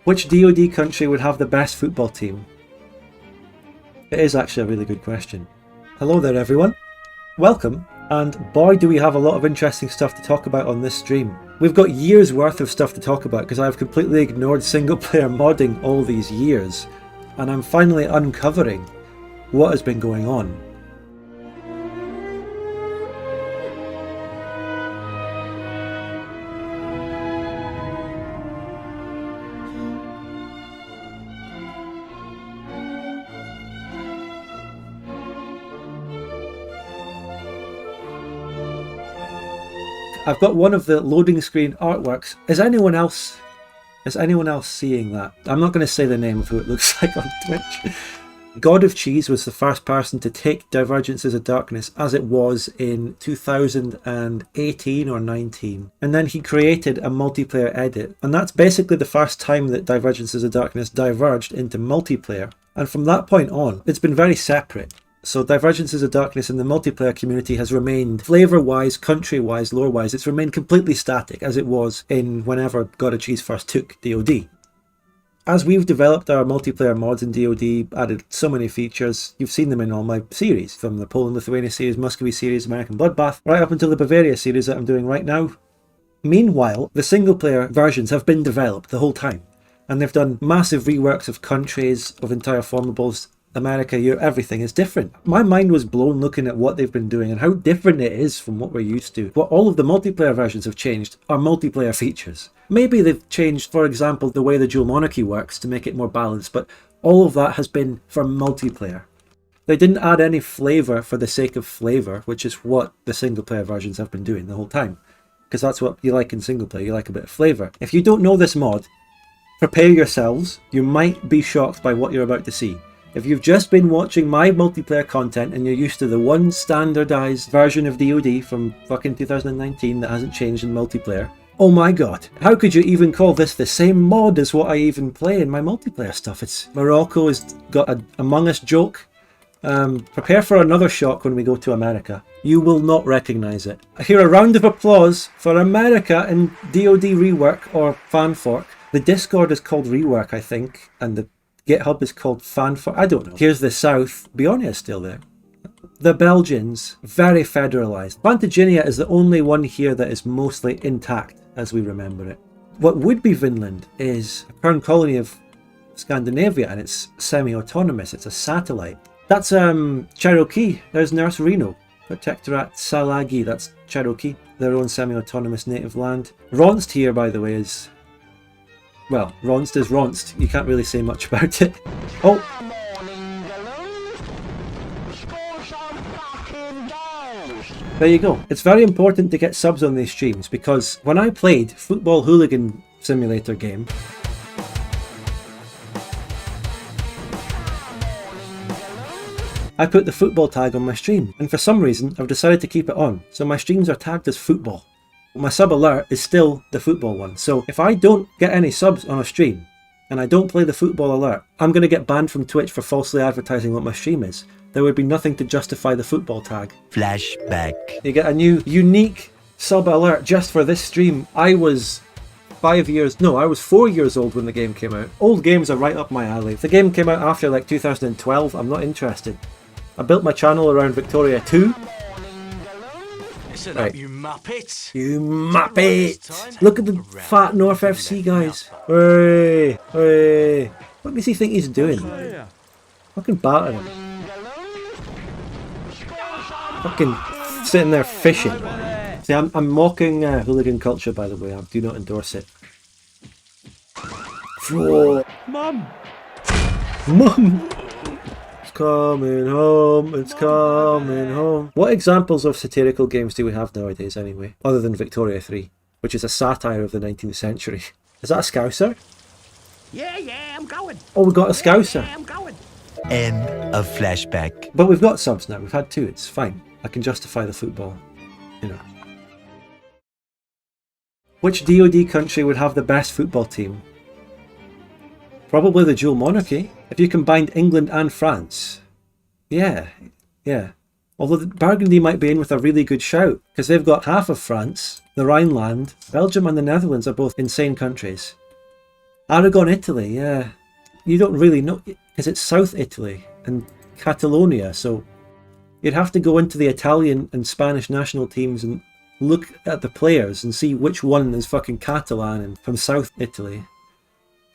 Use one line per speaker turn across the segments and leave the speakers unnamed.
Which DoD country would have the best football team? It is actually a really good question. Hello there everyone, welcome, and boy do we have a lot of interesting stuff to talk about on this stream. We've got years worth of stuff to talk about because I've completely ignored single player modding all these years, and I'm finally uncovering what has been going on. I've got one of the loading screen artworks. Is anyone else seeing that? I'm not going to say the name of who it looks like on Twitch. God of Cheese was the first person to take Divergences of Darkness as it was in 2018 or 19. And then he created a multiplayer edit. And that's basically the first time that Divergences of Darkness diverged into multiplayer. And from that point on, it's been very separate. So Divergences of Darkness in the multiplayer community has remained, flavour-wise, country-wise, lore-wise, it's remained completely static as it was in whenever God of Cheese first took DoD. As we've developed our multiplayer mods in DoD, added so many features, you've seen them in all my series, from the Poland-Lithuania series, Muscovy series, American Bloodbath, right up until the Bavaria series that I'm doing right now. Meanwhile, the single-player versions have been developed the whole time, and they've done massive reworks of countries, of entire formables. America, Europe, everything is different. My mind was blown looking at what they've been doing and how different it is from what we're used to. What all of the multiplayer versions have changed are multiplayer features. Maybe they've changed, for example, the way the dual monarchy works to make it more balanced, but all of that has been for multiplayer. They didn't add any flavour for the sake of flavour, which is what the single player versions have been doing the whole time. Because that's what you like in single player, you like a bit of flavour. If you don't know this mod, prepare yourselves, you might be shocked by what you're about to see. If you've just been watching my multiplayer content and you're used to the one standardised version of DoD from fucking 2019 that hasn't changed in multiplayer, oh my god, how could you even call this the same mod as what I even play in my multiplayer stuff? It's Morocco has got a Among Us joke. Prepare for another shock when we go to America. You will not recognise it. I hear a round of applause for America and DoD rework or fanfork. The Discord is called rework, I think, and the GitHub is called fanfork. I don't know. Here's the South. BEORNIA is still there. The Belgians, very federalised. Plantaginia is the only one here that is mostly intact as we remember it. What would be Vinland is a crown colony of Scandinavia and it's semi-autonomous. It's a satellite. That's Cherokee. There's Nurse Reno. Protectorate Salagi. That's Cherokee. Their own semi-autonomous native land. Ronst here, by the way, is... well, Ronst is Ronst. You can't really say much about it. Oh! There you go. It's very important to get subs on these streams because when I played Football Hooligan Simulator game, I put the football tag on my stream, and for some reason I've decided to keep it on, so my streams are tagged as football. My sub alert is still the football one, so if I don't get any subs on a stream and I don't play the football alert, I'm going to get banned from Twitch for falsely advertising what my stream is. There would be nothing to justify the football tag. Flashback. You get a new unique sub alert just for this stream. I was 4 years old when the game came out. Old games are right up my alley. If the game came out after like 2012, I'm not interested. I built my channel around Victoria 2.
Listen
right.
Up, you muppets!
You muppet! Look at the fat North FC guys. Hooray! Hooray! What does he think he's doing? Fucking batter him. Fucking sitting there fishing. See, I'm mocking hooligan culture, by the way. I do not endorse it.
Mum!
Mum! It's coming home, it's coming home. What examples of satirical games do we have nowadays anyway? Other than Victoria 3, which is a satire of the 19th century. Is that a Scouser?
Yeah, I'm going.
Oh, we got a Scouser.
Yeah, I'm going.
End of flashback.
But we've got subs now. We've had 2. It's fine. I can justify the football, you know. Which DoD country would have the best football team? Probably the dual monarchy. If you combined England and France. Yeah. Although Burgundy might be in with a really good shout, because they've got half of France, the Rhineland, Belgium and the Netherlands are both insane countries. Aragon, Italy, yeah. You don't really know, because it's South Italy and Catalonia, so you'd have to go into the Italian and Spanish national teams and look at the players and see which one is fucking Catalan and from South Italy.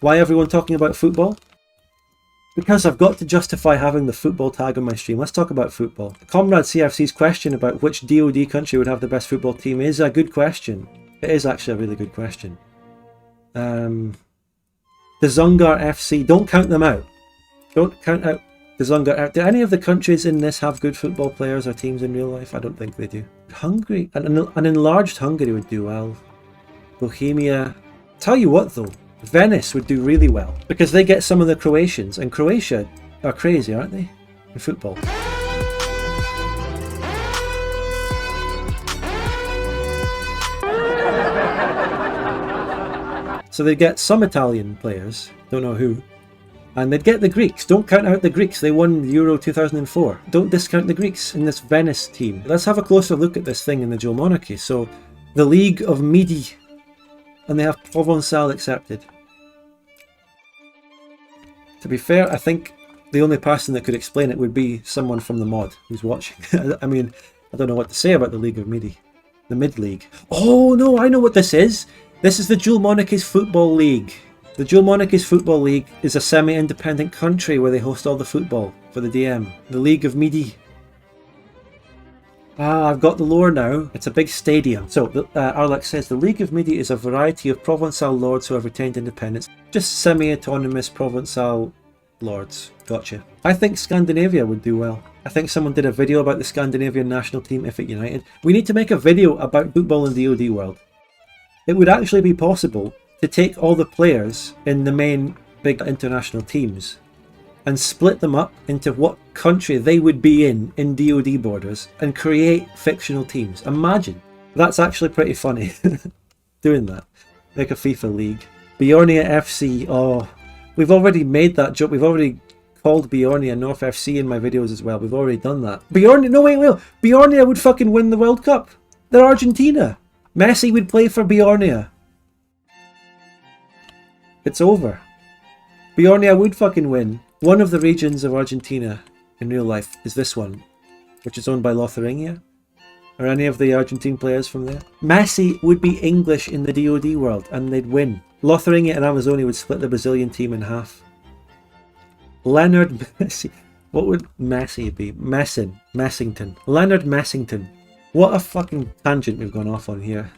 Why everyone talking about football? Because I've got to justify having the football tag on my stream. Let's talk about football. Comrade CFC's question about which DoD country would have the best football team is a good question. It is actually a really good question. The Zungar FC, don't count them out. Don't count out the Zungar. Do any of the countries in this have good football players or teams in real life? I don't think they do. Hungary, an enlarged Hungary would do well. Bohemia. Tell you what though, Venice would do really well because they get some of the Croatians, and Croatia are crazy, aren't they, in football? So they get some Italian players, don't know who, and they'd get the Greeks. Don't count out the Greeks, they won Euro 2004. Don't discount the Greeks in this Venice team. Let's have a closer look at this thing in the dual monarchy. So the League of Midi, and they have Provençal accepted. To be fair, I think the only person that could explain it would be someone from the mod who's watching. I mean, I don't know what to say about the League of Midi. The Mid-League. Oh no, I know what this is! This is the Dual Monarchies Football League. The Dual Monarchies Football League is a semi-independent country where they host all the football for the DM. The League of Midi. Ah, I've got the lore now. It's a big stadium. So, Arlex says, the League of Midi is a variety of Provençal lords who have retained independence. Just semi-autonomous Provençal lords. Gotcha. I think Scandinavia would do well. I think someone did a video about the Scandinavian national team if it united. We need to make a video about football in the DoD world. It would actually be possible to take all the players in the main big international teams and split them up into what country they would be in DoD borders and create fictional teams. Imagine. That's actually pretty funny. Doing that. Make a FIFA league. BEORNIA FC. Oh, we've already made that joke. We've already called BEORNIA North FC in my videos as well. We've already done that. BEORNIA, no wait. BEORNIA would fucking win the World Cup. They're Argentina. Messi would play for BEORNIA. It's over. BEORNIA would fucking win. One of the regions of Argentina in real life is this one, which is owned by Lotharingia. Are any of the Argentine players from there? Messi would be English in the DoD world and they'd win. Lotharingia and Amazonia would split the Brazilian team in half. Leonard Messi. What would Messi be? Messington. Leonard Messington. What a fucking tangent we've gone off on here.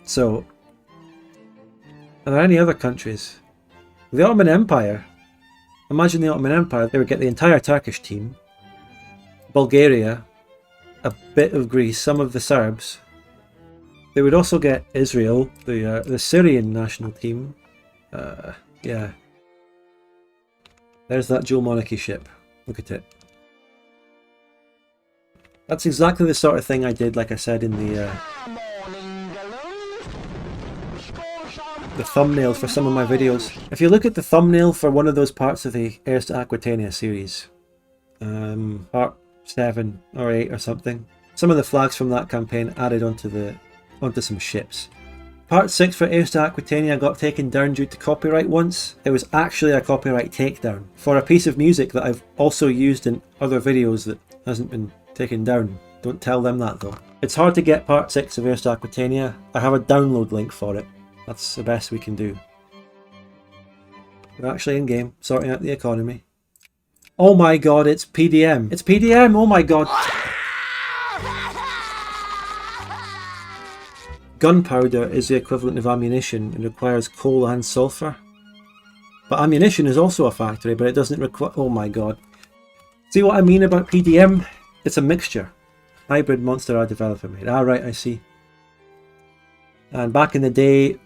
So, are there any other countries? The Ottoman Empire. Imagine the Ottoman Empire. They would get the entire Turkish team, Bulgaria, a bit of Greece, some of the Serbs. They would also get Israel, the Syrian national team. Yeah. There's that dual monarchy ship. Look at it. That's exactly the sort of thing I did, like I said, in the thumbnails for some of my videos. If you look at the thumbnail for one of those parts of the Heirs to Aquitania series, part 7 or 8 or something, some of the flags from that campaign added onto some ships. Part 6 for Heirs to Aquitania got taken down due to copyright once. It was actually a copyright takedown for a piece of music that I've also used in other videos that hasn't been taken down. Don't tell them that though. It's hard to get part 6 of Heirs to Aquitania. I have a download link for it. That's the best we can do. We're actually in game, sorting out the economy. Oh my god, it's PDM. It's PDM, oh my god. Gunpowder is the equivalent of ammunition and requires coal and sulfur. But ammunition is also a factory, but it doesn't require... Oh my god. See what I mean about PDM? It's a mixture. Hybrid monster our developer made. Ah right, I see. And back in the day,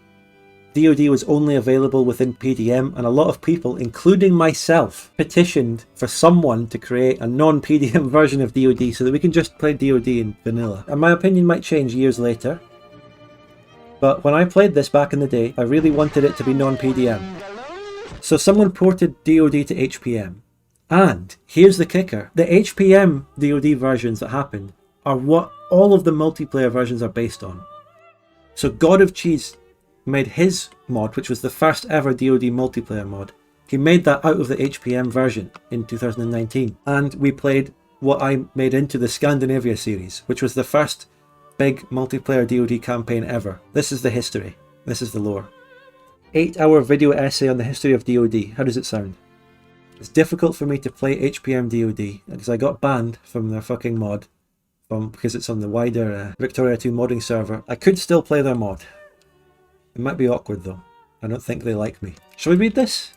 DoD was only available within PDM, and a lot of people, including myself, petitioned for someone to create a non-PDM version of DoD so that we can just play DoD in vanilla. And my opinion might change years later, but when I played this back in the day, I really wanted it to be non-PDM. So someone ported DoD to HPM. And here's the kicker, the HPM DoD versions that happened are what all of the multiplayer versions are based on. So God of Cheese made his mod, which was the first ever DoD multiplayer mod. He made that out of the HPM version in 2019. And we played what I made into the Scandinavia series, which was the first big multiplayer DoD campaign ever. This is the history. This is the lore. 8-hour video essay on the history of DoD. How does it sound? It's difficult for me to play HPM DoD because I got banned from their fucking mod because it's on the wider Victoria 2 modding server. I could still play their mod. It might be awkward though. I don't think they like me. Shall we read this?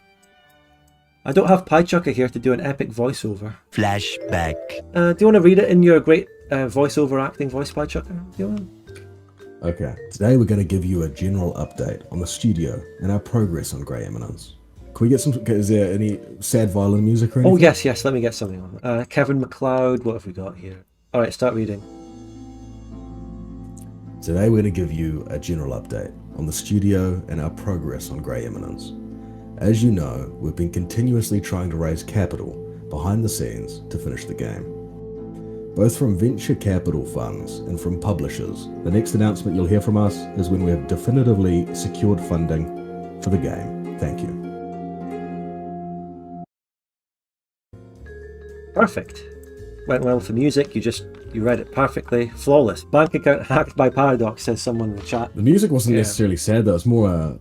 I don't have PieChucker here to do an epic voiceover.
Flashback.
Do you want to read it in your great voiceover acting voice, PieChucker? Do you want?
Okay, today we're going to give you a general update on the studio and our progress on Grey Eminence. Can we get some, is there any sad violin music or anything?
Oh yes, let me get something on. Kevin MacLeod, what have we got here? Alright, start reading.
Today we're going to give you a general update on the studio and our progress on Grey Eminence. As you know, we've been continuously trying to raise capital behind the scenes to finish the game. Both from venture capital funds and from publishers. The next announcement you'll hear from us is when we have definitively secured funding for the game. Thank you.
Perfect. Went well with the music, you read it perfectly. Flawless. Bank account hacked by Paradox, says someone in the chat.
The music wasn't necessarily sad though, it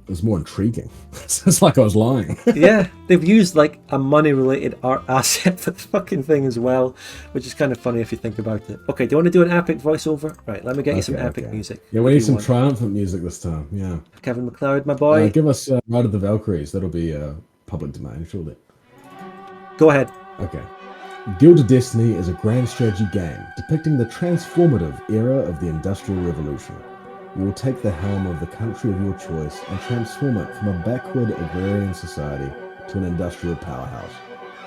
was more intriguing. It's like I was lying.
Yeah, they've used like a money related art asset for the fucking thing as well, which is kind of funny if you think about it. Okay, do you want to do an epic voiceover? Right, let me get you some epic music.
Yeah, we need some triumphant music this time, yeah.
Kevin MacLeod, my boy.
Give us Ride of the Valkyries, that'll be public domain, surely.
Go ahead.
Okay. Gilded Destiny is a grand strategy game depicting the transformative era of the Industrial Revolution. You will take the helm of the country of your choice and transform it from a backward agrarian society to an industrial powerhouse.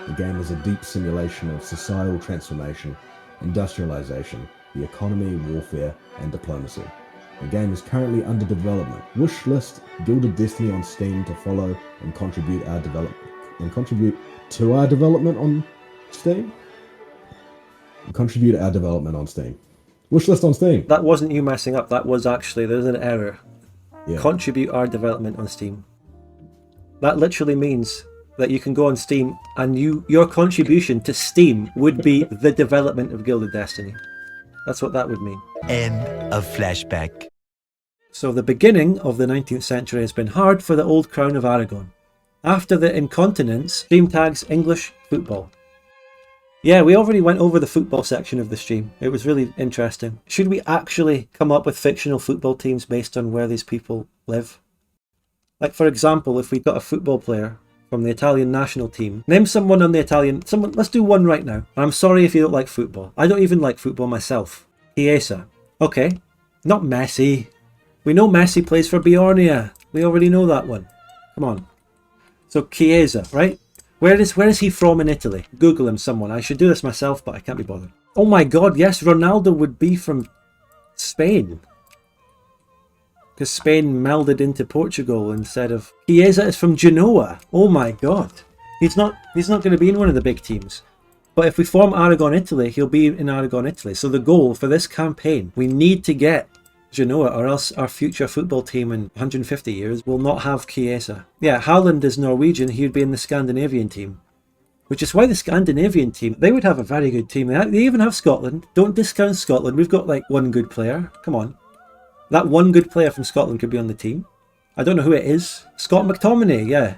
The game is a deep simulation of societal transformation, industrialization, the economy, warfare, and diplomacy. The game is currently under development. Wishlist Gilded Destiny on Steam to follow and contribute to our development on Steam? Contribute our development on Steam. Wishlist on Steam.
That wasn't you messing up, that was actually, there's an error.
Yeah.
Contribute our development on Steam. That literally means that you can go on Steam and your contribution to Steam would be the development of Gilded Destiny. That's what that would mean.
End of flashback.
So the beginning of the 19th century has been hard for the old crown of Aragon. After the incontinence, Steam tags English football. Yeah, we already went over the football section of the stream. It was really interesting. Should we actually come up with fictional football teams based on where these people live? Like, for example, if we got a football player from the Italian national team, name someone on the Italian... let's do one right now. I'm sorry if you don't like football. I don't even like football myself. Chiesa. Okay. Not Messi. We know Messi plays for BEORNIA. We already know that one. Come on. So Chiesa, right? Where is he from in Italy? Google him, someone. I should do this myself, but I can't be bothered. Oh my god, yes, Ronaldo would be from Spain. Because Spain melded into Portugal instead of... Chiesa is from Genoa. Oh my god. He's not going to be in one of the big teams. But if we form Aragon Italy, he'll be in Aragon Italy. So the goal for this campaign, we need to get Genoa, or else our future football team in 150 years will not have Chiesa. Yeah, Haaland is Norwegian, he would be in the Scandinavian team. Which is why the Scandinavian team, they would have a very good team. They even have Scotland. Don't discount Scotland. We've got like one good player. Come on. That one good player from Scotland could be on the team. I don't know who it is. Scott McTominay, yeah.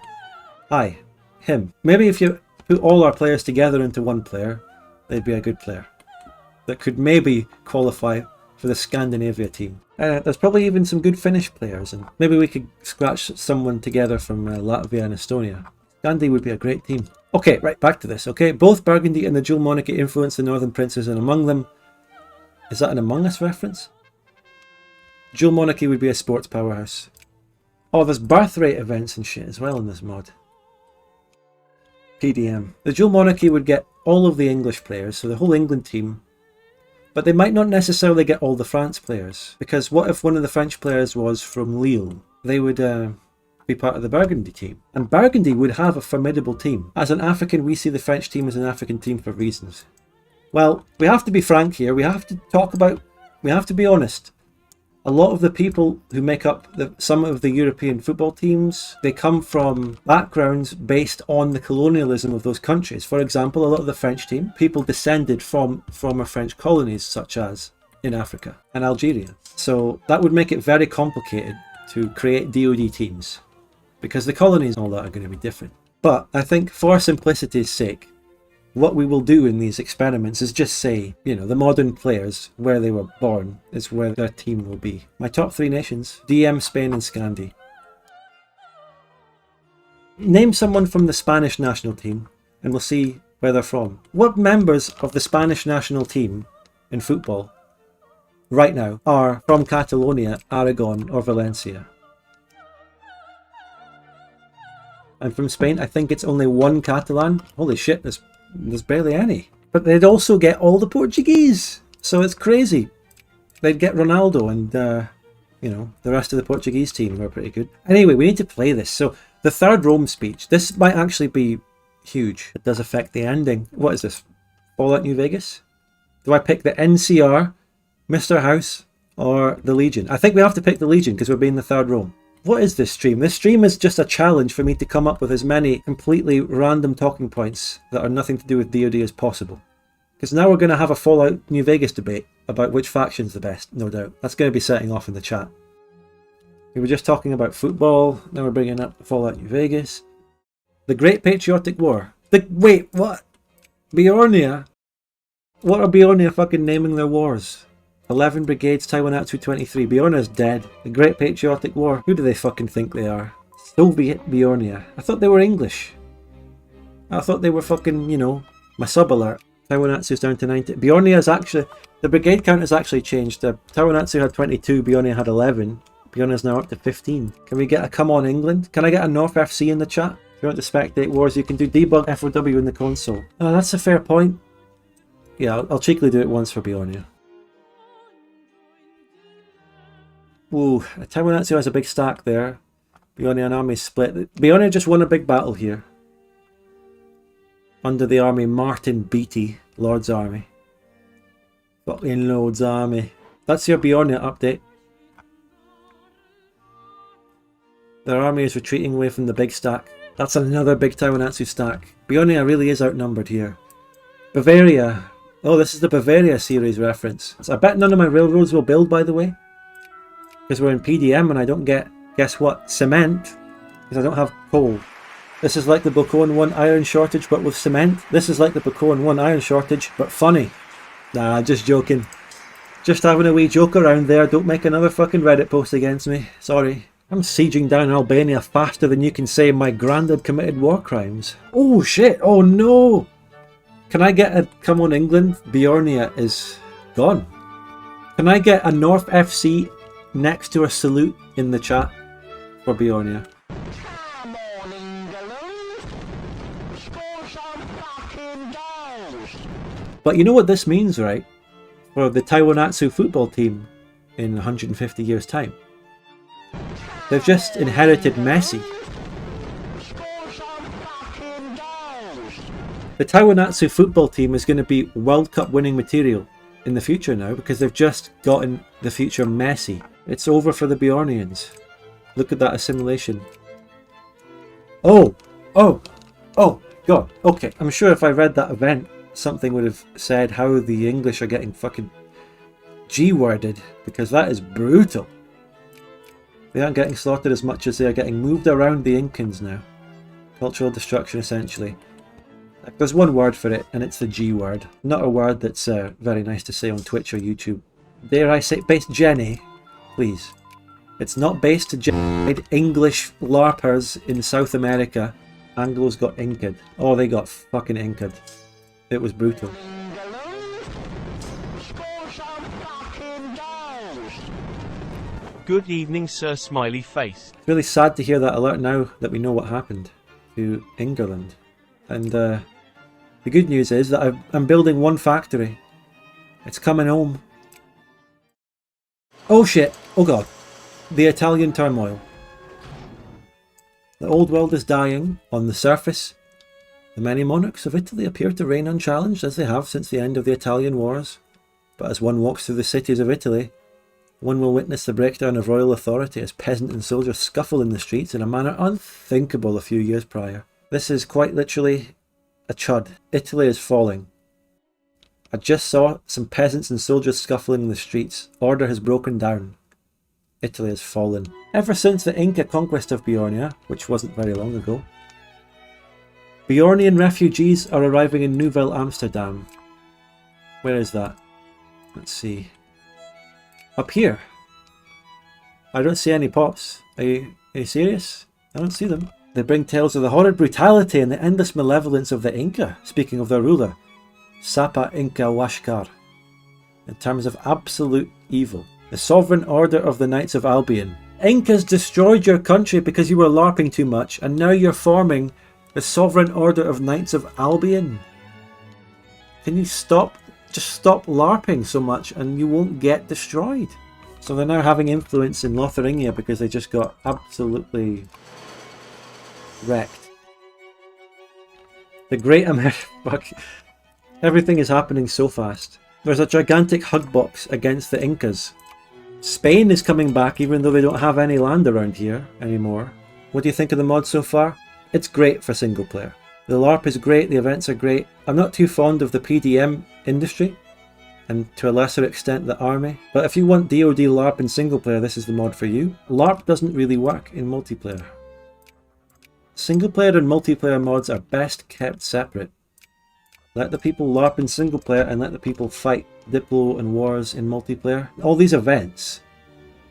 Hi. Him. Maybe if you put all our players together into one player, they'd be a good player. That could maybe qualify for the Scandinavia team. There's probably even some good Finnish players, and maybe we could scratch someone together from Latvia and Estonia. Scandi would be a great team. Okay, right, back to this, okay? Both Burgundy and the dual monarchy influenced the northern princes, and among them... Is that an Among Us reference? Dual monarchy would be a sports powerhouse. Oh, there's birth rate events and shit as well in this mod. PDM. The dual monarchy would get all of the English players, so the whole England team. But they might not necessarily get all the France players, because what if one of the French players was from Lille? They would be part of the Burgundy team. And Burgundy would have a formidable team. As an African, we see the French team as an African team for reasons. Well, we have to be frank here. We have to talk about... We have to be honest. A lot of the people who make up some of the European football teams, they come from backgrounds based on the colonialism of those countries. For example, a lot of the French team, people descended from former French colonies, such as in Africa and Algeria. So that would make it very complicated to create DoD teams, because the colonies and all that are going to be different. But I think for simplicity's sake, what we will do in these experiments is just say, you know, the modern players, where they were born, is where their team will be. My top 3 nations: DM, Spain and Scandi. Name someone from the Spanish national team and we'll see where they're from. What members of the Spanish national team in football right now are from Catalonia, Aragon or Valencia? And from Spain, I think it's only one Catalan. Holy shit, there's barely any. But they'd also get all the Portuguese, so it's crazy. They'd get Ronaldo and you know, the rest of the Portuguese team were pretty good. Anyway, we need to play this. So the third Rome speech, this might actually be huge. It does affect the ending. What is this? Fallout New Vegas? Do I pick the NCR, Mr. House, or the Legion? I think we have to pick the Legion because we're being the third Rome. What is this stream? This stream is just a challenge for me to come up with as many completely random talking points that are nothing to do with DoD as possible. Because now we're going to have a Fallout New Vegas debate about which faction's the best, no doubt. That's going to be setting off in the chat. We were just talking about football, now we're bringing up Fallout New Vegas. The Great Patriotic War. Wait, what? BEORNIA? What are BEORNIA fucking naming their wars? 11 Brigades, Taiwanatsu 23. BEORNIA's dead. The Great Patriotic War. Who do they fucking think they are? Soviet BEORNIA. I thought they were English. I thought they were fucking, you know, my sub alert. Taiwanatsu's down to 90. BEORNIA is actually, the brigade count has actually changed. Taiwanatsu had 22, BEORNIA had 11. BEORNIA's now up to 15. Can we get a come on England? Can I get a North FC in the chat? If you want to spectate wars, you can do debug FOW in the console. Oh, that's a fair point. Yeah, I'll cheekily do it once for BEORNIA. Ooh, Taiwanatsu has a big stack there. BEORNIA and army split. BEORNIA just won a big battle here. Under the army Martin Beatty, Lord's army. Fucking Lord's army. That's your BEORNIA update. Their army is retreating away from the big stack. That's another big Taiwanatsu stack. BEORNIA really is outnumbered here. Bavaria. Oh, this is the Bavaria series reference. So I bet none of my railroads will build, by the way. Because we're in PDM and I don't get, guess what, cement. Because I don't have coal. This is like the Bokoan 1 iron shortage but with cement. This is like the Bokoan 1 iron shortage but funny. Nah, just joking. Just having a wee joke around there. Don't make another fucking Reddit post against me. Sorry. I'm sieging down Albania faster than you can say my granddad committed war crimes. Oh shit, oh no! Can I get a come on England? BEORNIA is gone. Can I get a North FC next to a salute in the chat for BEORNIA?
Come on, England. Score some fucking goals.
But you know what this means, right? For the Taiwanatsu football team in 150 years' time. They've just inherited Messi.
Score some fucking goals.
The Taiwanatsu football team is going to be World Cup winning material in the future now because they've just gotten the future Messi. It's over for the BEORNIans. Look at that assimilation. Oh, God. Okay, I'm sure if I read that event, something would have said how the English are getting fucking G-worded, because that is brutal. They aren't getting slaughtered as much as they are getting moved around the Incans now. Cultural destruction, essentially. There's one word for it, and it's the G word. Not a word that's very nice to say on Twitch or YouTube. Dare I say, based Jenny, please. It's not based to English LARPers in South America. Anglos got inked. Oh, they got fucking inked. It was brutal.
Score some fucking goals.
Good evening, sir. Smiley face.
It's really sad to hear that alert now that we know what happened to England. And the good news is that I'm building one factory. It's coming home. Oh shit. Oh god. The Italian turmoil. The old world is dying on the surface. The many monarchs of Italy appear to reign unchallenged as they have since the end of the Italian wars. But as one walks through the cities of Italy, One will witness the breakdown of royal authority as peasant and soldier scuffle in the streets in a manner unthinkable a few years prior. This is quite literally a chud. Italy is falling. I just saw some peasants and soldiers scuffling in the streets. Order has broken down. Italy has fallen. Ever since the Inca conquest of Beornia, which wasn't very long ago, Beornian refugees are arriving in Nouvelle Amsterdam. Where is that? Let's see. Up here. I don't see any pops. Are you serious? I don't see them. They bring tales of the horrid brutality and the endless malevolence of the Inca, speaking of their ruler, Sapa Inca Huáscar, in terms of absolute evil. The sovereign order of the Knights of Albion. Incas destroyed your country because you were LARPing too much, and now you're forming the sovereign order of Knights of Albion. Can you stop? Just stop LARPing so much and you won't get destroyed. So they're now having influence in Lotharingia because they just got absolutely wrecked. The Great American... Everything is happening so fast. There's a gigantic hug box against the Incas. Spain is coming back even though they don't have any land around here anymore. What do you think of the mod so far? It's great for single player. The LARP is great, the events are great. I'm not too fond of the PDM industry, and to a lesser extent the army. But if you want DoD LARP in single player, this is the mod for you. LARP doesn't really work in multiplayer. Single player and multiplayer mods are best kept separate. Let the people LARP in single player and let the people fight Diplo and wars in multiplayer. All these events,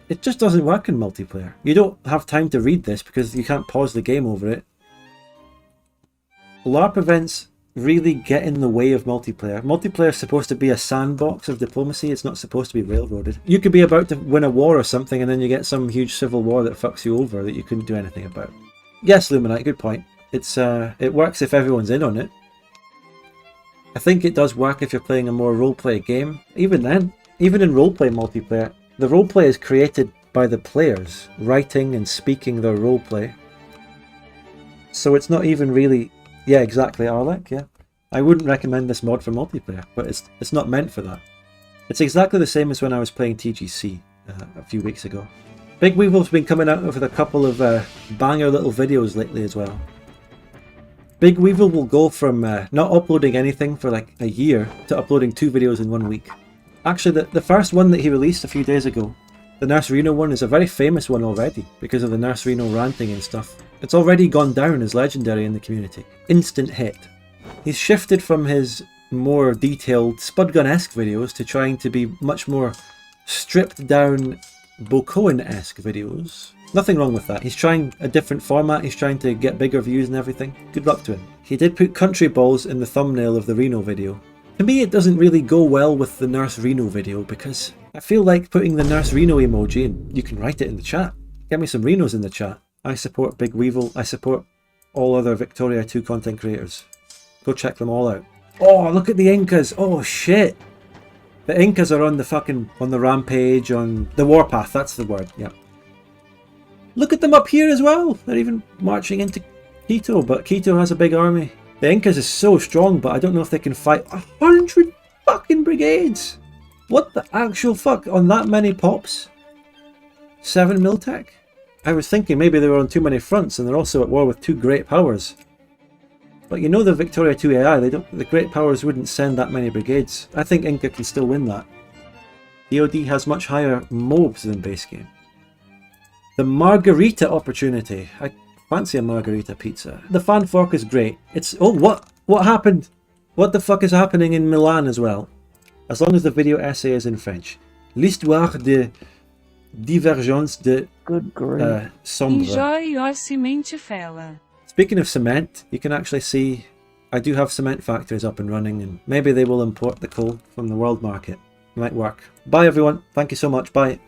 it just doesn't work in multiplayer. You don't have time to read this because you can't pause the game over it. LARP events really get in the way of multiplayer. Multiplayer is supposed to be a sandbox of diplomacy. It's not supposed to be railroaded. You could be about to win a war or something and then you get some huge civil war that fucks you over that you couldn't do anything about. Yes, Luminite, good point. It works if everyone's in on it. I think it does work if you're playing a more roleplay game. Even then, even in roleplay multiplayer, the roleplay is created by the players, writing and speaking their roleplay. So it's not even really... Yeah, exactly, Arlek, yeah. I wouldn't recommend this mod for multiplayer, but it's not meant for that. It's exactly the same as when I was playing TGC a few weeks ago. Big Weevil's been coming out with a couple of banger little videos lately as well. Big Weevil will go from not uploading anything for like a year to uploading 2 videos in 1 week. Actually, the first one that he released a few days ago, the Nurse Reno one, is a very famous one already because of the Nurse Reno ranting and stuff. It's already gone down as legendary in the community. Instant hit. He's shifted from his more detailed Spudgun-esque videos to trying to be much more stripped down Bocoin-esque videos. Nothing wrong with that. He's trying a different format. He's trying to get bigger views and everything. Good luck to him. He did put country balls in the thumbnail of the Reno video. To me, it doesn't really go well with the Nurse Reno video because I feel like putting the Nurse Reno emoji and you can write it in the chat. Get me some Renos in the chat. I support Big Weevil. I support all other Victoria 2 content creators. Go check them all out. Oh, look at the Incas. Oh, shit. The Incas are on the rampage, on the warpath. That's the word, yeah. Look at them up here as well. They're even marching into Quito, but Quito has a big army. The Incas is so strong, but I don't know if they can fight 100 fucking brigades. What the actual fuck on that many pops? 7 Miltech? I was thinking maybe they were on too many fronts and they're also at war with 2 great powers. But you know the Victoria 2 AI, the great powers wouldn't send that many brigades. I think Inca can still win that. DoD has much higher mobs than base game. The Margarita opportunity. I fancy a Margarita pizza. The fan fork is great. It's... Oh, what happened? What the fuck is happening in Milan as well? As long as the video essay is in French. L'histoire de Divergences de Sombre. Speaking of cement, you can actually see I do have cement factories up and running, and maybe they will import the coal from the world market. Might work. Bye everyone. Thank you so much. Bye.